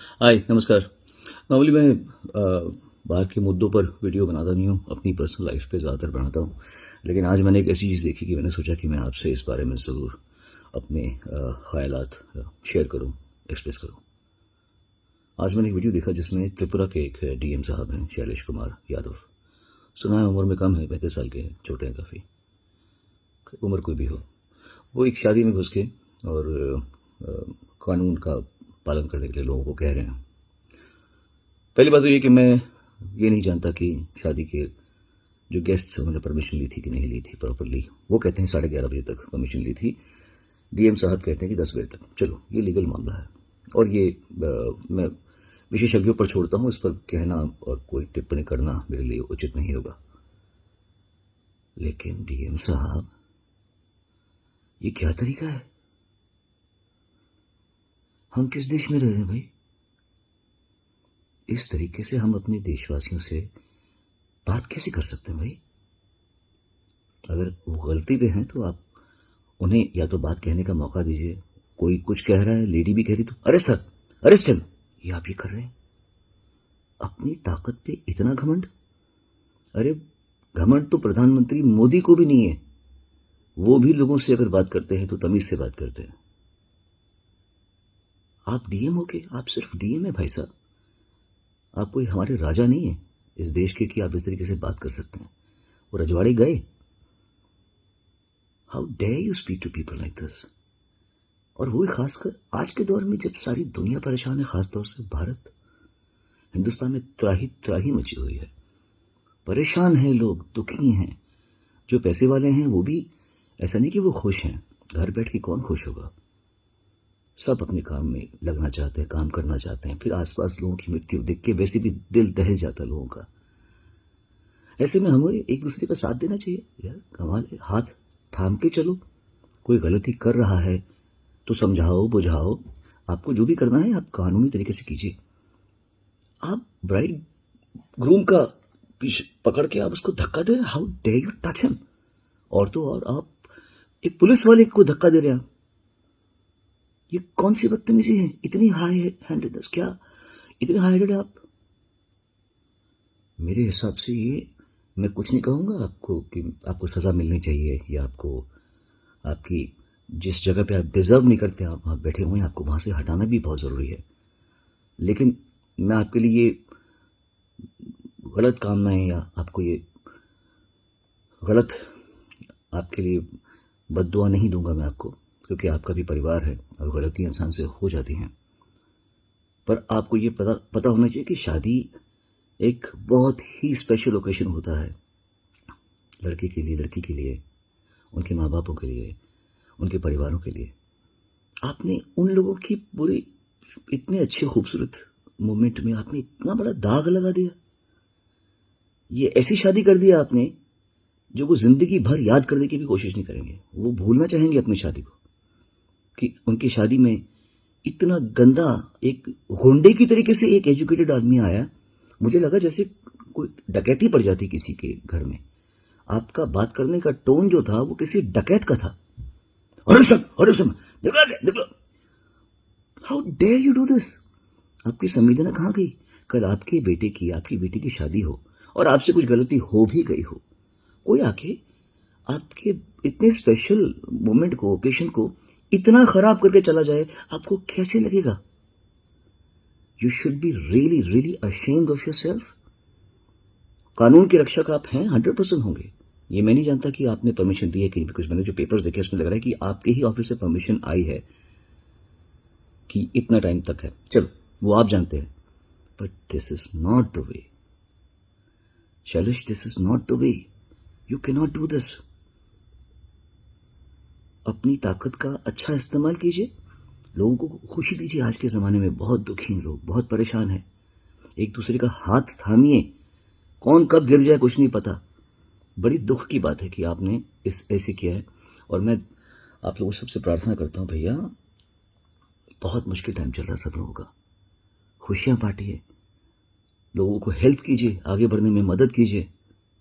हाय नमस्कार। नॉर्मली मैं बाहर के मुद्दों पर वीडियो बनाता नहीं हूँ, अपनी पर्सनल लाइफ पे ज़्यादातर बनाता हूँ। लेकिन आज मैंने एक ऐसी चीज़ देखी कि मैंने सोचा कि मैं आपसे इस बारे में ज़रूर अपने ख़यालात शेयर करूँ, एक्सप्रेस करूँ। आज मैंने एक वीडियो देखा जिसमें त्रिपुरा के एक डीएम साहब हैं, शैलेश कुमार यादव। सुना है उम्र में कम है, 35 साल के हैं, छोटे हैं काफ़ी। उम्र कोई भी हो, वो एक शादी में घुस के और कानून का पालन करने के लिए लोगों को कह रहे हैं। पहली बात तो ये कि मैं ये नहीं जानता कि शादी के जो गेस्ट्स उन्होंने परमिशन ली थी कि नहीं ली थी प्रॉपरली। वो कहते हैं 11:30 बजे तक परमिशन ली थी, डीएम साहब कहते हैं कि 10 बजे तक। चलो ये लीगल मामला है और ये मैं विशेषज्ञों पर छोड़ता हूँ, इस पर कहना और कोई टिप्पणी करना मेरे लिए उचित नहीं होगा। लेकिन डीएम साहब, ये क्या तरीका है? हम किस देश में रह रहे हैं भाई? इस तरीके से हम अपने देशवासियों से बात कैसे कर सकते हैं भाई? अगर वो गलती पे हैं तो आप उन्हें या तो बात कहने का मौका दीजिए। कोई कुछ कह रहा है, लेडी भी कह रही तो अरेस्ट कर, अरेस्ट हिम। ये आप ये कर रहे हैं? अपनी ताकत पे इतना घमंड? अरे घमंड तो प्रधानमंत्री मोदी को भी नहीं है। वो भी लोगों से अगर बात करते हैं तो तमीज से बात करते हैं। आप डीएम हो के, आप सिर्फ डीएम है भाई साहब। आप कोई हमारे राजा नहीं है इस देश के कि आप इस तरीके से बात कर सकते हैं। वो रजवाड़े गए। How dare you speak to people like this? और वो भी खासकर आज के दौर में जब सारी दुनिया परेशान है, खासतौर से भारत, हिंदुस्तान में त्राही त्राही मची हुई है। परेशान हैं लोग, दुखी हैं। जो पैसे वाले हैं वो भी ऐसा नहीं कि वो खुश हैं। घर बैठ के कौन खुश होगा? सब अपने काम में लगना चाहते हैं, काम करना चाहते हैं। फिर आसपास लोगों की मृत्यु देख के वैसे भी दिल दहल जाता है लोगों का। ऐसे में हमें एक दूसरे का साथ देना चाहिए यार। कमाल है, हाथ थाम के चलो। कोई गलती कर रहा है तो समझाओ, बुझाओ। आपको जो भी करना है आप कानूनी तरीके से कीजिए। आप ब्राइड ग्रूम का पीछे पकड़ के आप उसको धक्का दे रहे हैं। How dare you touch him? और तो और आप एक पुलिस वाले को धक्का दे रहे हैं। ये कौन सी बदतमीजी है? इतनी हाई हैंडेडनेस, क्या इतने हाई हैंडेड आप? मेरे हिसाब से ये, मैं कुछ नहीं कहूँगा आपको कि आपको सज़ा मिलनी चाहिए या आपको आपकी जिस जगह पे आप डिज़र्व नहीं करते आप वहाँ बैठे हुए हैं, आपको वहाँ से हटाना भी बहुत ज़रूरी है। लेकिन मैं आपके लिए गलत कामनाएं या आपको ये गलत आपके लिए बद्दुआ नहीं दूंगा मैं आपको, क्योंकि आपका भी परिवार है और गलतियाँ इंसान से हो जाती हैं। पर आपको ये पता होना चाहिए कि शादी एक बहुत ही स्पेशल ओकेशन होता है लड़के के लिए, लड़की के लिए, उनके माँ बापों के लिए, उनके परिवारों के लिए। आपने उन लोगों की पूरी इतने अच्छे खूबसूरत मोमेंट में आपने इतना बड़ा दाग लगा दिया। ये ऐसी शादी कर दिया आपने जो वो जिंदगी भर याद करने की भी कोशिश नहीं करेंगे। वो भूलना चाहेंगे अपनी शादी को, कि उनकी शादी में इतना गंदा एक गुंडे की तरीके से एक एजुकेटेड आदमी आया। मुझे लगा जैसे कोई डकैती पड़ जाती किसी के घर में। आपका बात करने का टोन जो था वो किसी डकैत का था। निकलो। How dare you do this? आपकी संवेदना कहाँ गई? कल आपके बेटे की, आपकी बेटी की शादी हो और आपसे कुछ गलती हो भी गई हो, कोई आके आपके इतने स्पेशल मोमेंट को, ओकेशन को इतना खराब करके चला जाए, आपको कैसे लगेगा? You should be really really ashamed of yourself. कानून के रक्षक आप हैं, 100% होंगे। ये मैं नहीं जानता कि आपने परमिशन दी है कि नहीं, बिकॉज मैंने जो पेपर्स देखे उसमें लग रहा है कि आपके ही ऑफिस से परमिशन आई है कि इतना टाइम तक है। चलो वो आप जानते हैं, but this is not the way Shailesh, this is not the way. You can not do this. अपनी ताकत का अच्छा इस्तेमाल कीजिए, लोगों को खुशी दीजिए। आज के ज़माने में बहुत दुखी हैं लोग, बहुत परेशान हैं। एक दूसरे का हाथ थामिए। कौन कब गिर जाए कुछ नहीं पता। बड़ी दुख की बात है कि आपने ऐसे किया है। और मैं आप लोगों सबसे प्रार्थना करता हूँ, भैया बहुत मुश्किल टाइम चल रहा है सब लोगों का। खुशियाँ बांटिए, लोगों को हेल्प कीजिए, आगे बढ़ने में मदद कीजिए।